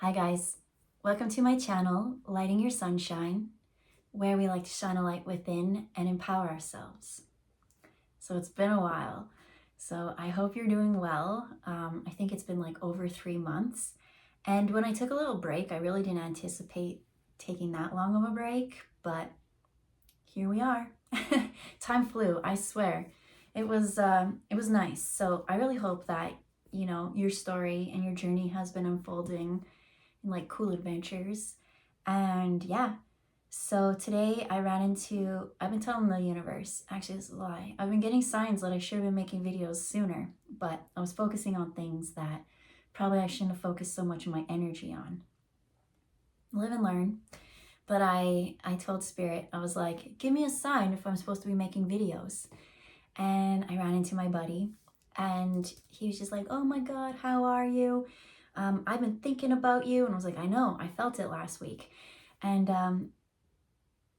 Hi guys, welcome to my channel, Lighting Your Sunshine, where we like to shine a light within and empower ourselves. So it's been a while, so I hope you're doing well. I think it's been like over 3 months. And when I took a little break, I really didn't anticipate taking that long of a break, but here we are. Time flew, I swear. It was nice. So I really hope that, your story and your journey has been unfolding and like cool adventures. And yeah, so today I've been telling the universe, actually this is a lie, I've been getting signs that I should have been making videos sooner, but I was focusing on things that probably I shouldn't have focused so much of my energy on. Live and learn. But I told Spirit, I was like, give me a sign if I'm supposed to be making videos. And I ran into my buddy and he was just like, oh my God, how are you? I've been thinking about you. And I was like, I know, I felt it last week. And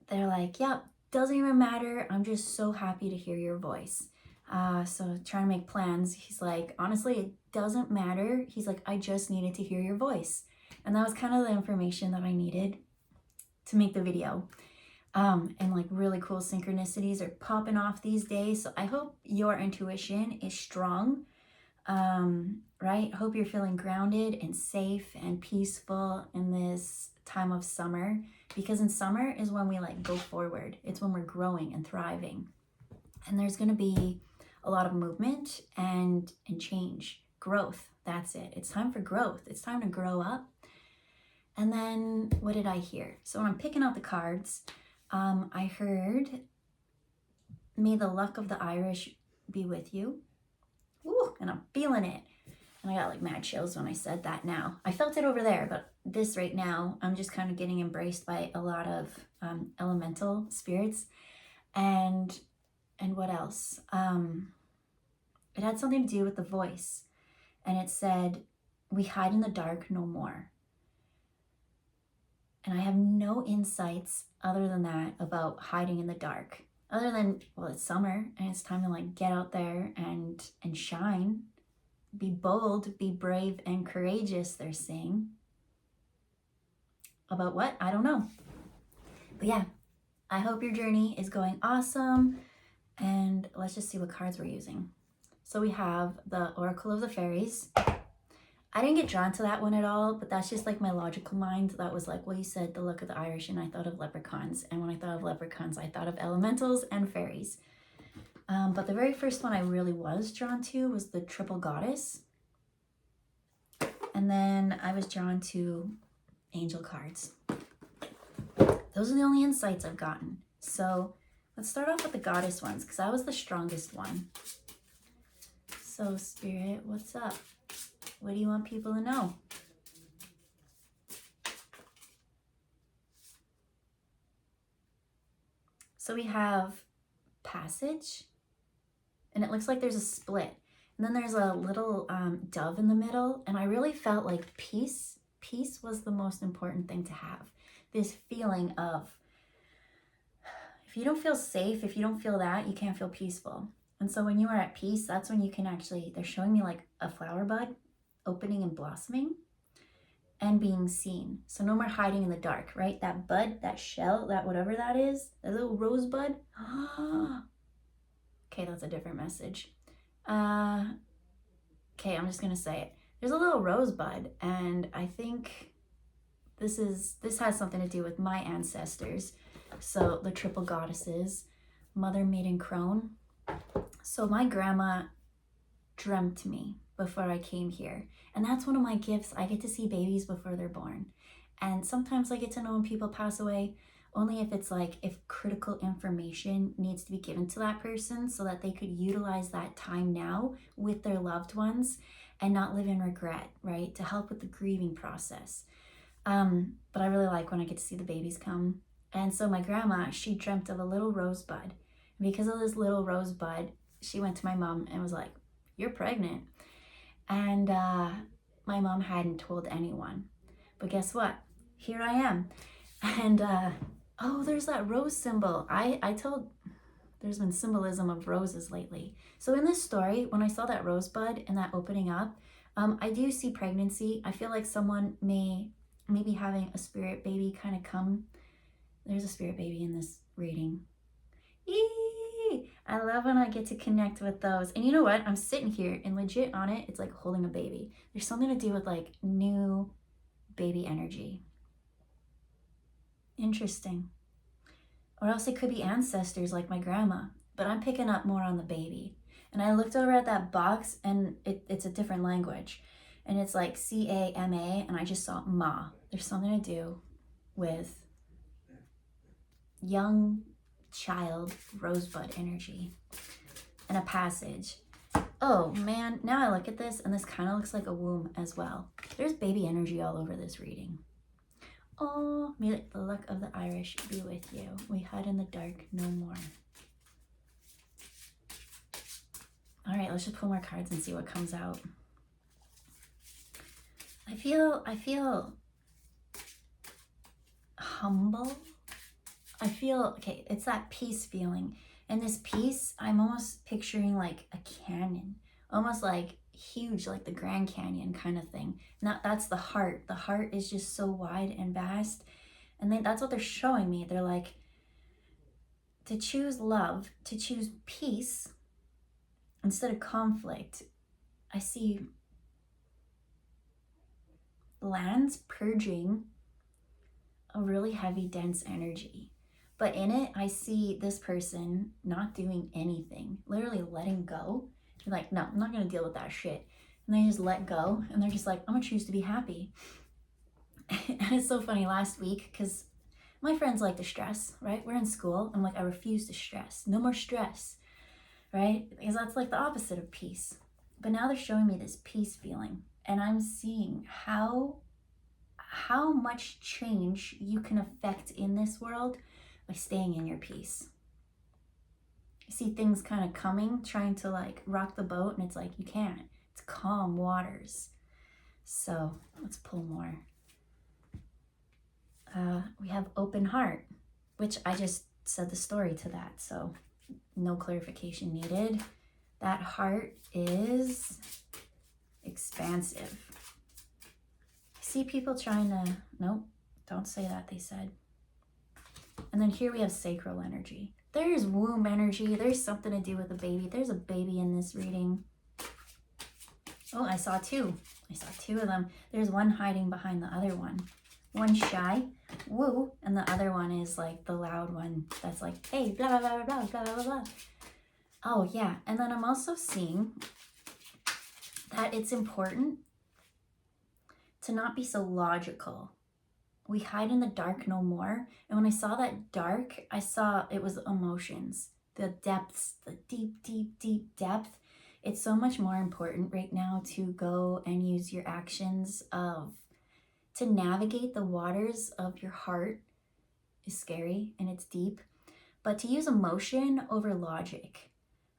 they're like, yeah, doesn't even matter. I'm just so happy to hear your voice. So trying to make plans. He's like, honestly, it doesn't matter. He's like, I just needed to hear your voice. And that was kind of the information that I needed to make the video. And like really cool synchronicities are popping off these days. So I hope your intuition is strong. Right? Hope you're feeling grounded and safe and peaceful in this time of summer, because in summer is when we like go forward. It's when we're growing and thriving. And there's going to be a lot of movement and change, growth. That's it. It's time for growth. It's time to grow up. And then what did I hear? So when I'm picking out the cards, I heard, may the luck of the Irish be with you. Ooh, and I'm feeling it. And I got like mad chills when I said that now. I felt it over there, but this right now, I'm just kind of getting embraced by a lot of elemental spirits. And what else? It had something to do with the voice. And it said, we hide in the dark no more. And I have no insights other than that about hiding in the dark. Other than, well, it's summer and it's time to like get out there and shine. Be bold, be brave and courageous, they're saying. About what? I don't know. But yeah, I hope your journey is going awesome. And let's just see what cards we're using. So we have the Oracle of the Fairies. I didn't get drawn to that one at all, but that's just like my logical mind. That was like, well, you said the look of the Irish, and I thought of leprechauns. And when I thought of leprechauns, I thought of elementals and fairies. But the very first one I really was drawn to was the Triple Goddess. And then I was drawn to angel cards. Those are the only insights I've gotten. So let's start off with the goddess ones, because that was the strongest one. So Spirit, what's up? What do you want people to know? So we have passage, and it looks like there's a split. And then there's a little dove in the middle, and I really felt like peace. Peace was the most important thing to have. This feeling of, if you don't feel safe, if you don't feel that, you can't feel peaceful. And so when you are at peace, that's when you can actually, they're showing me like a flower bud opening and blossoming and being seen. So no more hiding in the dark, right? That bud, that shell, that whatever that is, that little rosebud. Okay, that's a different message. Okay, I'm just gonna say it. There's a little rosebud, and I think this has something to do with my ancestors. So the triple goddesses, Mother, Maiden, Crone. So my grandma dreamt me before I came here. And that's one of my gifts. I get to see babies before they're born. And sometimes I get to know when people pass away, only if it's like, if critical information needs to be given to that person so that they could utilize that time now with their loved ones and not live in regret, right? To help with the grieving process. But I really like when I get to see the babies come. And so my grandma, she dreamt of a little rosebud. And because of this little rosebud, she went to my mom and was like, you're pregnant. And my mom hadn't told anyone. But guess what? Here I am. And oh, there's that rose symbol. There's been symbolism of roses lately. So in this story, when I saw that rosebud and that opening up, I do see pregnancy. I feel like someone may be having a spirit baby kind of come. There's a spirit baby in this reading. Eee! I love when I get to connect with those. And you know what? I'm sitting here and legit on it, it's like holding a baby. There's something to do with like new baby energy. Interesting. Or else it could be ancestors like my grandma. But I'm picking up more on the baby. And I looked over at that box and it's a different language. And it's like C-A-M-A, and I just saw Ma. There's something to do with young child rosebud energy and a passage. Oh man, now I look at this and this kind of looks like a womb as well. There's baby energy all over this reading. Oh, may the luck of the Irish be with you. We hide in the dark no more. All right, let's just pull more cards and see what comes out. I feel humble. I feel, okay, it's that peace feeling. And this peace, I'm almost picturing like a canyon, almost like huge, like the Grand Canyon kind of thing. Now that's the heart. The heart is just so wide and vast. And that's what they're showing me. They're like, to choose love, to choose peace instead of conflict. I see lands purging a really heavy, dense energy. But in it, I see this person not doing anything, literally letting go. You're like, no, I'm not going to deal with that shit. And they just let go. And they're just like, I'm going to choose to be happy. And it's so funny last week because my friends like to stress, right? We're in school. I'm like, I refuse to stress. No more stress, right? Because that's like the opposite of peace. But now they're showing me this peace feeling. And I'm seeing how much change you can affect in this world by staying in your peace. You see things kind of coming, trying to like rock the boat, and it's like, you can't. It's calm waters. So let's pull more. We have open heart, which I just said the story to that, so no clarification needed. That heart is expansive. I see people trying to, nope, don't say that, they said. And then here we have sacral energy. There's womb energy. There's something to do with a baby. There's a baby in this reading. Oh, I saw two. I saw two of them. There's one hiding behind the other one. One shy, woo, and the other one is like the loud one that's like, hey, blah, blah, blah, blah, blah, blah, blah. Oh, yeah. And then I'm also seeing that it's important to not be so logical. We hide in the dark no more. And when I saw that dark, I saw it was emotions, the depths, the deep, deep, deep depth. It's so much more important right now to go and use your actions to navigate the waters of your heart is scary and it's deep, but to use emotion over logic,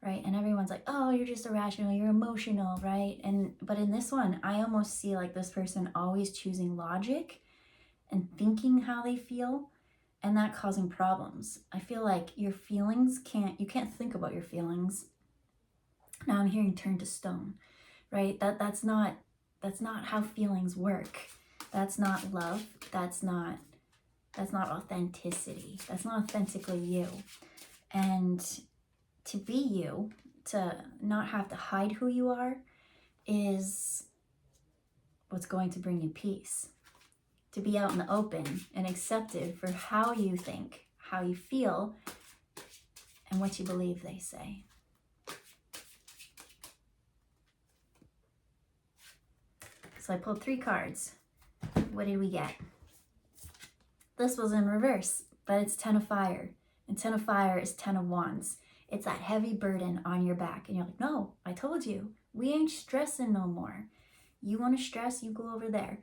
right? And everyone's like, oh, you're just irrational, you're emotional, right? But in this one, I almost see like this person always choosing logic and thinking how they feel, and that causing problems. I feel like your feelings you can't think about your feelings. Now I'm hearing turn to stone, right? That's not how feelings work. That's not love. That's not authenticity. That's not authentically you. And to be you, to not have to hide who you are, is what's going to bring you peace. To be out in the open and accepted for how you think, how you feel, and what you believe, they say. So I pulled 3 cards. What did we get? This was in reverse, but it's 10 of fire. And 10 of fire is 10 of wands. It's that heavy burden on your back. And you're like, no, I told you, we ain't stressing no more. You want to stress, you go over there.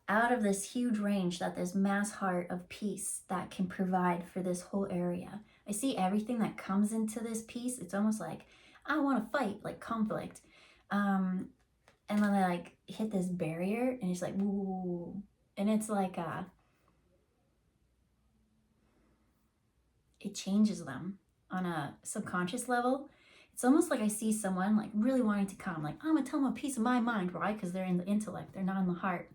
Out of this huge range, that this mass heart of peace that can provide for this whole area. I see everything that comes into this piece. It's almost like, I want to fight, like conflict. And then they like hit this barrier and it's like, woo. And it's like, it changes them on a subconscious level. It's almost like I see someone like really wanting to come, like, I'm gonna tell them a piece of my mind, right? Because they're in the intellect, they're not in the heart.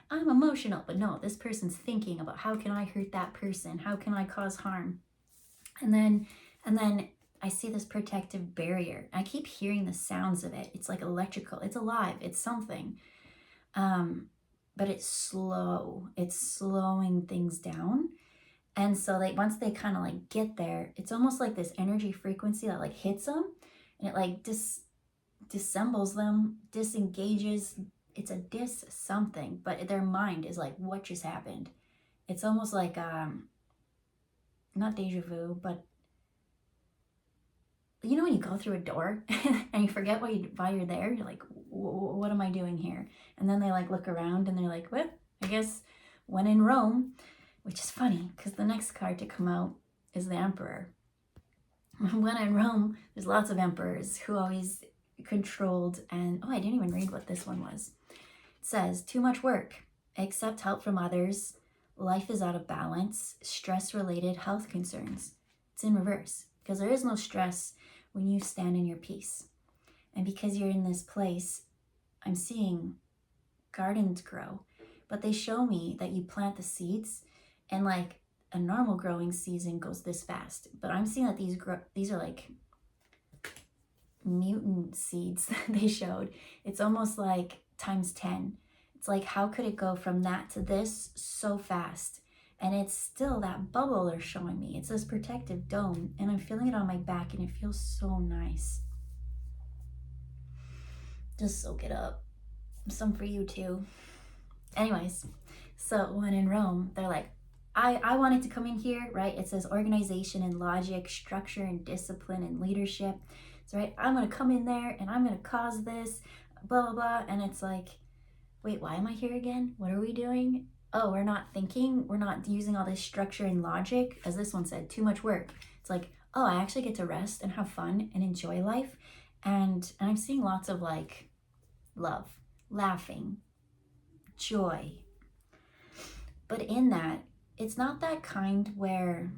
I'm emotional, but no, this person's thinking about how can I hurt that person? How can I cause harm? And then I see this protective barrier. I keep hearing the sounds of it. It's like electrical. It's alive. It's something. But it's slow. It's slowing things down. And so like once they kind of like get there, it's almost like this energy frequency that like hits them, and it like dissembles them, disengages. It's a something, but their mind is like, what just happened? It's almost like not deja vu, but you know when you go through a door and you forget why you're there? You're like, what am I doing here? And then they like look around and they're like, well, I guess when in Rome, which is funny because the next card to come out is the Emperor. When in Rome, there's lots of emperors who always controlled, and I didn't even read what this one was. It says, too much work, accept help from others, life is out of balance, stress-related health concerns. It's in reverse because there is no stress when you stand in your peace. And because you're in this place, I'm seeing gardens grow, but they show me that you plant the seeds, and like a normal growing season goes this fast, but I'm seeing that these are like mutant seeds that they showed. It's almost like times 10. It's like, how could it go from that to this so fast? And it's still that bubble they're showing me. It's this protective dome, and I'm feeling it on my back, and it feels so nice. Just soak it up. Some for you too. Anyways, so when in Rome, they're like, I wanted to come in here, right? It says organization and logic, structure and discipline and leadership. So, right, I'm going to come in there and I'm going to cause this, blah, blah, blah. And it's like, wait, why am I here again? What are we doing? Oh, we're not thinking. We're not using all this structure and logic. As this one said, too much work. It's like, oh, I actually get to rest and have fun and enjoy life. And I'm seeing lots of like love, laughing, joy. But in that, it's not that kind where,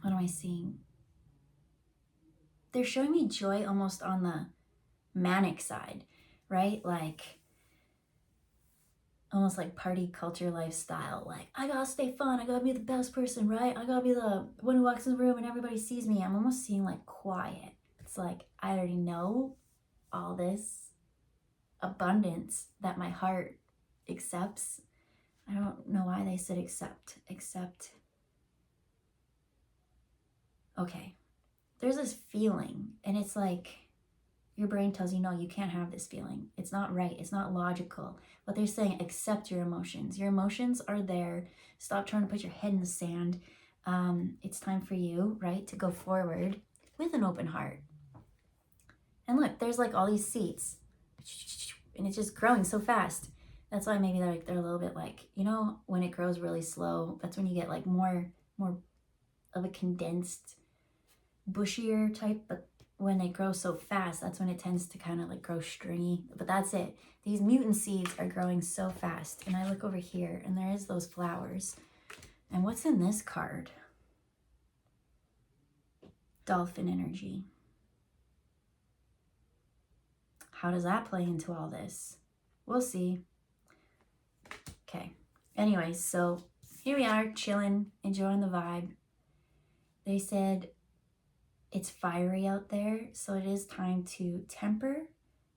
what am I seeing? They're showing me joy almost on the manic side, right? Like, almost like party culture lifestyle. Like, I gotta stay fun. I gotta be the best person, right? I gotta be the one who walks in the room and everybody sees me. I'm almost seeing like quiet. It's like, I already know all this abundance that my heart accepts. I don't know why they said accept. Okay. There's this feeling, and it's like your brain tells you, no, you can't have this feeling. It's not right. It's not logical. But they're saying, accept your emotions. Your emotions are there. Stop trying to put your head in the sand. It's time for you, right, to go forward with an open heart. And look, there's like all these seeds, and it's just growing so fast. That's why maybe they're a little bit like, you know, when it grows really slow, that's when you get like more of a condensed, bushier type. But when it grows so fast, that's when it tends to kind of like grow stringy. But that's it. These mutant seeds are growing so fast. And I look over here, and there is those flowers. And what's in this card? Dolphin energy. How does that play into all this? We'll see. Okay. Anyways, so here we are, chilling, enjoying the vibe. They said it's fiery out there, so it is time to temper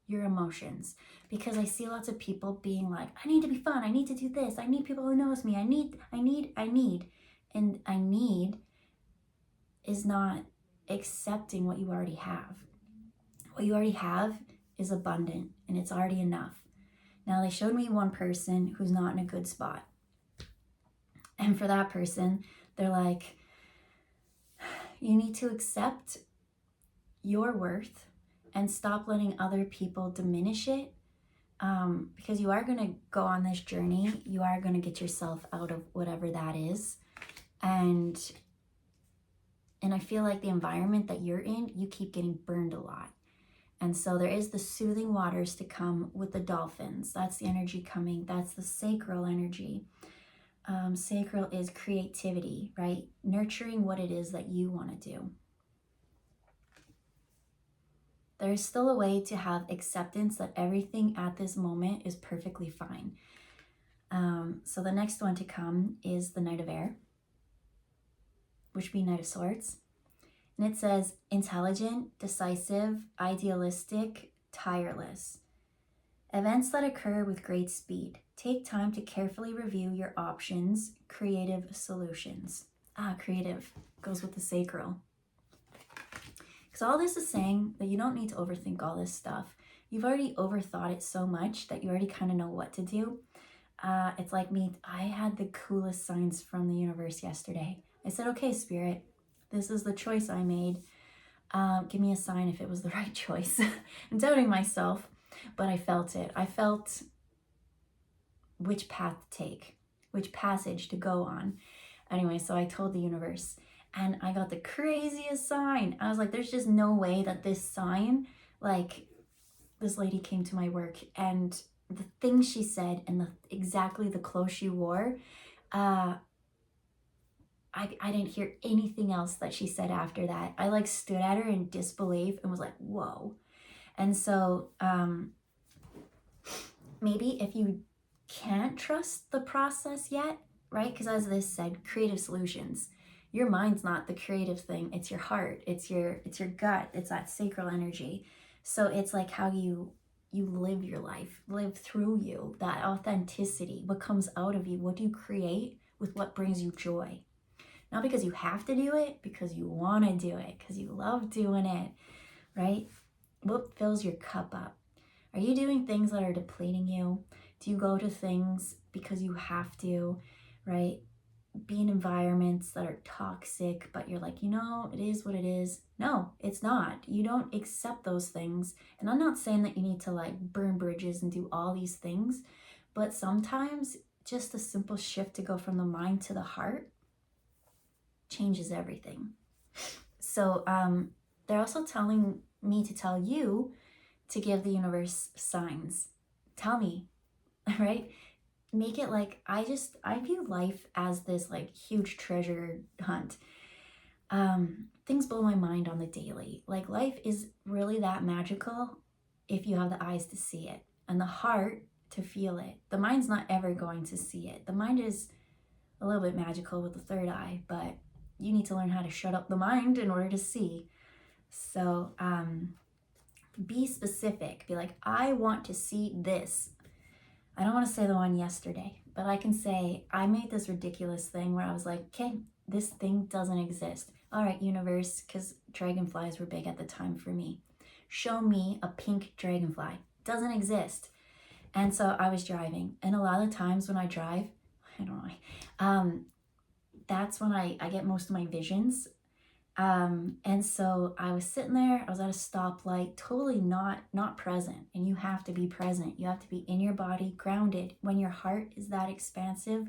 your emotions, because I see lots of people being like, I need to be fun, I need to do this, I need people who knows me, I need. And I need is not accepting what you already have. What you already have is abundant, and it's already enough. Now, they showed me one person who's not in a good spot. And for that person, they're like, you need to accept your worth and stop letting other people diminish it, because you are going to go on this journey. You are going to get yourself out of whatever that is. And I feel like the environment that you're in, you keep getting burned a lot. And so there is the soothing waters to come with the dolphins. That's the energy coming. That's the sacral energy. Sacral is creativity, right? Nurturing what it is that you want to do. There's still a way to have acceptance that everything at this moment is perfectly fine. So the next one to come is the Knight of Air, which would be Knight of Swords. And it says, intelligent, decisive, idealistic, tireless. Events that occur with great speed. Take time to carefully review your options. Creative solutions. Creative goes with the sacral. Because all this is saying that you don't need to overthink all this stuff. You've already overthought it so much that you already kind of know what to do. It's like me. I had the coolest signs from the universe yesterday. I said, okay, Spirit, this is the choice I made. Give me a sign if it was the right choice. I'm doubting myself, but I felt it. I felt which path to take, which passage to go on. Anyway, so I told the universe, and I got the craziest sign. I was like, there's just no way that this sign, like, this lady came to my work, and the things she said and exactly the clothes she wore, I didn't hear anything else that she said after that. I like stood at her in disbelief and was like, whoa. And so maybe if you can't trust the process yet, right? Because as this said, creative solutions. Your mind's not the creative thing. It's your heart. It's your gut. It's that sacral energy. So it's like how you live your life, live through you, that authenticity, what comes out of you. What do you create with what brings you joy? Not because you have to do it, because you want to do it, because you love doing it, right? What fills your cup up? Are you doing things that are depleting you? Do you go to things because you have to, right? Be in environments that are toxic, but you're like, it is what it is. No, it's not. You don't accept those things. And I'm not saying that you need to like burn bridges and do all these things, but sometimes just a simple shift to go from the mind to the heart changes everything. So they're also telling me to tell you to give the universe signs. Tell me, right? Make it like, I view life as this like huge treasure hunt. Things blow my mind on the daily. Like life is really that magical if you have the eyes to see it and the heart to feel it. The mind's not ever going to see it. The mind is a little bit magical with the third eye, but you need to learn how to shut up the mind in order to see. So be specific. Be like, I want to see this. I don't want to say the one yesterday, but I can say I made this ridiculous thing where I was like, okay, this thing doesn't exist. All right, universe, because dragonflies were big at the time for me. Show me a pink dragonfly. Doesn't exist. And so I was driving. And a lot of times when I drive, I don't know, that's when I get most of my visions. And so I was sitting there, I was at a stoplight, totally not present. And you have to be present. You have to be in your body, grounded. When your heart is that expansive,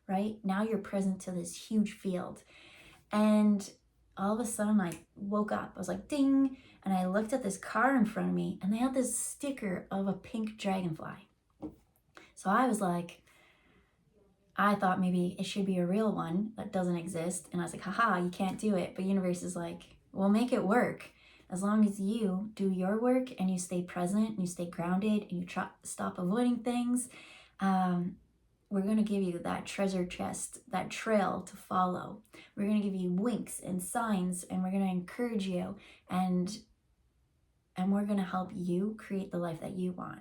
right? Now you're present to this huge field. And all of a sudden I woke up. I was like, ding. And I looked at this car in front of me and they had this sticker of a pink dragonfly. So I was like, I thought maybe it should be a real one that doesn't exist. And I was like, haha, you can't do it. But universe is like, we'll make it work. As long as you do your work and you stay present and you stay grounded and you stop avoiding things, we're going to give you that treasure chest, that trail to follow. We're going to give you winks and signs, and we're going to encourage you, and we're going to help you create the life that you want.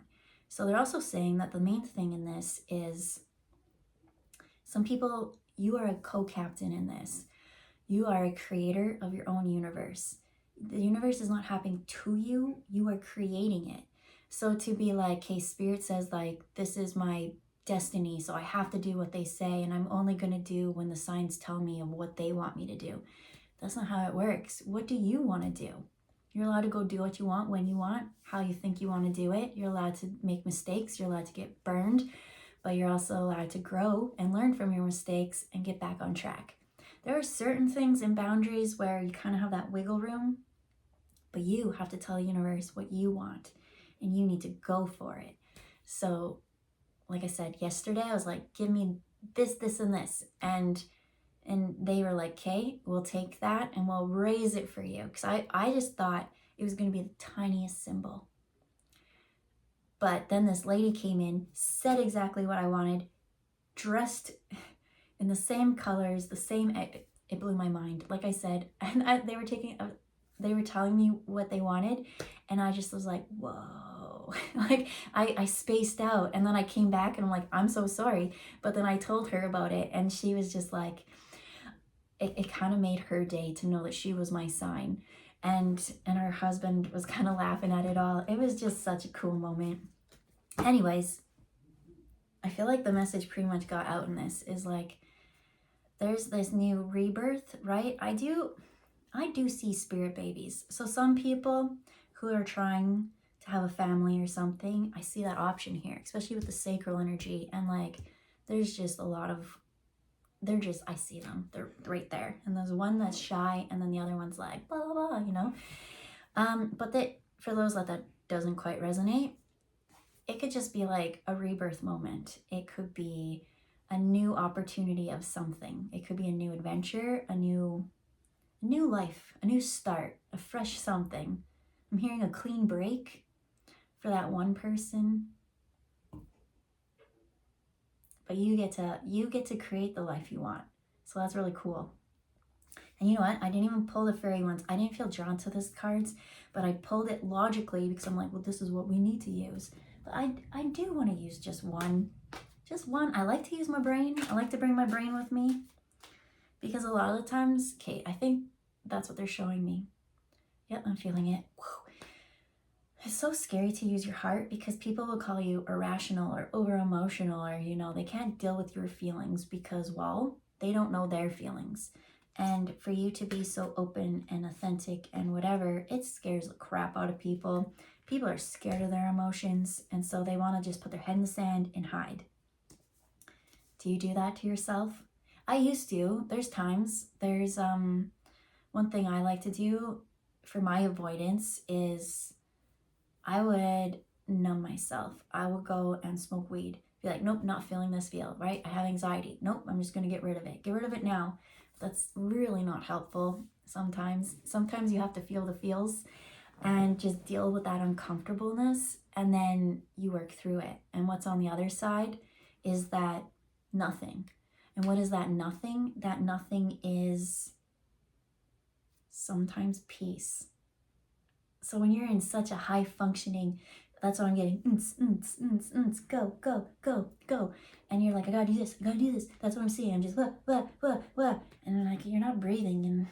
So they're also saying that the main thing in this is, some people, you are a co-captain in this. You are a creator of your own universe. The universe is not happening to you. You are creating it. So to be like, hey, Spirit says like, this is my destiny, so I have to do what they say, and I'm only going to do when the signs tell me of what they want me to do. That's not how it works. What do you want to do? You're allowed to go do what you want, when you want, how you think you want to do it. You're allowed to make mistakes. You're allowed to get burned. But you're also allowed to grow and learn from your mistakes and get back on track. There are certain things and boundaries where you kind of have that wiggle room, but you have to tell the universe what you want, and you need to go for it. So, like I said, yesterday, I was like, give me this, this, and this. And they were like, okay, we'll take that and we'll raise it for you. Because I just thought, It was going to be the tiniest symbol. But then this lady came in, said exactly what I wanted, dressed in the same colors, the same, it blew my mind. Like I said, and they were telling me what they wanted, and I just was like, whoa. Like I spaced out, and then I came back and I'm like, I'm so sorry. But then I told her about it, and she was just like, it kind of made her day to know that she was my sign. And her husband was kind of laughing at it all. It was just such a cool moment. Anyways, I feel like the message pretty much got out in this is like, there's this new rebirth, right? I do see spirit babies. So some people who are trying to have a family or something, I see that option here, especially with the sacral energy. And like, there's just a lot of, I see them, they're right there. And there's one that's shy, and then the other one's like, blah, blah, blah, you know? But for those that doesn't quite resonate, it could just be like a rebirth moment. It could be a new opportunity of something. It could be a new adventure, a new life, a new start, a fresh something. I'm hearing a clean break for that one person. But you get to create the life you want. So that's really cool. And you know what? I didn't even pull the fairy ones. I didn't feel drawn to these cards, but I pulled it logically because I'm like, well, this is what we need to use. But I do want to use just one. Just one. I like to use my brain. I like to bring my brain with me. Because a lot of the times, Kate, I think that's what they're showing me. Yep, I'm feeling it. Whew. It's so scary to use your heart because people will call you irrational or over-emotional, or, you know, they can't deal with your feelings because, well, they don't know their feelings. And for you to be so open and authentic and whatever, it scares the crap out of people. People are scared of their emotions, and so they want to just put their head in the sand and hide. Do you do that to yourself? I used to. There's times. There's one thing I like to do for my avoidance is I would numb myself. I would go and smoke weed. Be like, nope, not feeling this feel, right? I have anxiety. Nope, I'm just going to get rid of it. Get rid of it now. That's really not helpful sometimes. Sometimes you have to feel the feels and just deal with that uncomfortableness, and then you work through it. And what's on the other side is that nothing. And what is that nothing? That nothing is sometimes peace. So when you're in such a high functioning, that's what I'm getting, go, go, go, go. And you're like, I gotta do this, I gotta do this. That's what I'm seeing. I'm just, blah, blah, blah, blah. And I'm like, you're not breathing, and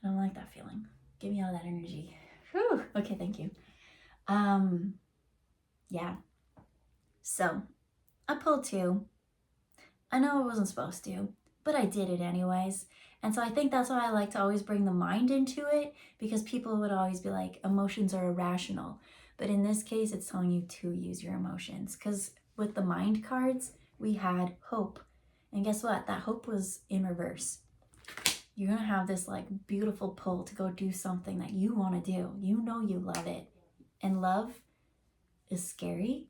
I don't like that feeling. Get me out of that energy. Whew. Okay, thank you. Yeah. So, I pulled 2. I know I wasn't supposed to, but I did it anyways. And so I think that's why I like to always bring the mind into it, because people would always be like, emotions are irrational. But in this case, it's telling you to use your emotions. Because with the mind cards, we had hope. And guess what? That hope was in reverse. You're going to have this like beautiful pull to go do something that you want to do. You know you love it. And love is scary.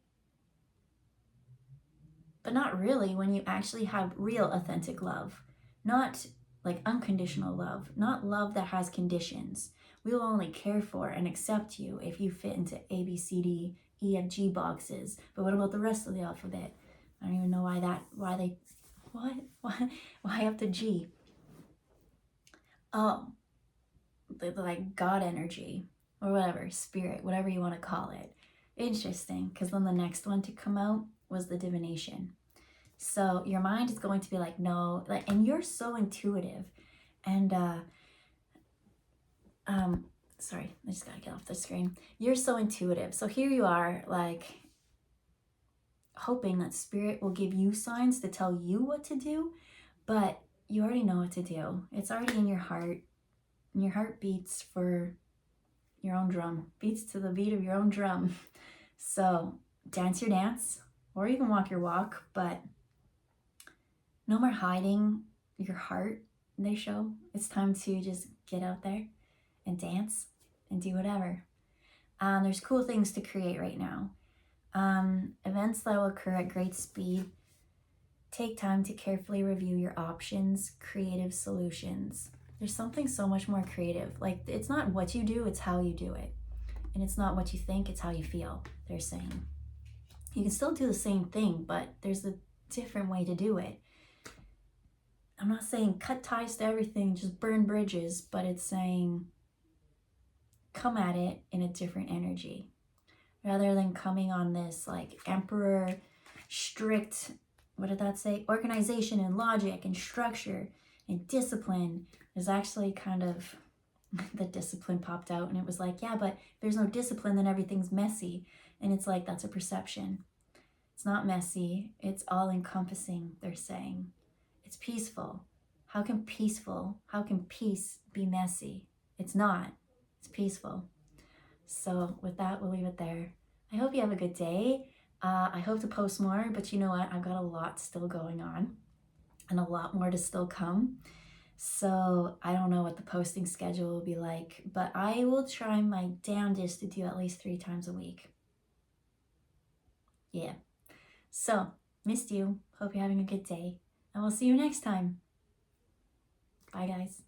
But not really when you actually have real authentic love. Not like unconditional love. Not love that has conditions. We will only care for and accept you if you fit into A, B, C, D, E, F, G boxes. But what about the rest of the alphabet? I don't even know why up to G? Oh, like God energy or whatever, spirit, whatever you want to call it. Interesting, because then the next one to come out was the divination. So your mind is going to be like, no, like, and you're so intuitive. And sorry, I just gotta get off the screen. You're so intuitive. So here you are, like, hoping that spirit will give you signs to tell you what to do, but you already know what to do. It's already in your heart, and your heart beats for your own drum, beats to the beat of your own drum. So dance your dance, or even walk your walk, but no more hiding your heart, they show. It's time to just get out there and dance and do whatever. There's cool things to create right now. Events that will occur at great speed. Take time to carefully review your options, creative solutions. There's something so much more creative. Like, it's not what you do, it's how you do it. And it's not what you think, it's how you feel, they're saying. You can still do the same thing, but there's a different way to do it. I'm not saying cut ties to everything, just burn bridges, but it's saying come at it in a different energy. Rather than coming on this like emperor, strict, what did that say? Organization and logic and structure and discipline. There's actually kind of the discipline popped out, and it was like, yeah, but if there's no discipline, then everything's messy. And it's like, that's a perception. It's not messy, it's all encompassing, they're saying. It's peaceful. How can peace be messy? It's not. It's peaceful. So with that, we'll leave it there. I hope you have a good day. I hope to post more, but you know what? I've got a lot still going on and a lot more to still come. So I don't know what the posting schedule will be like, but I will try my damnedest to do at least 3 times a week. Yeah. So, missed you. Hope you're having a good day. And we'll see you next time. Bye, guys.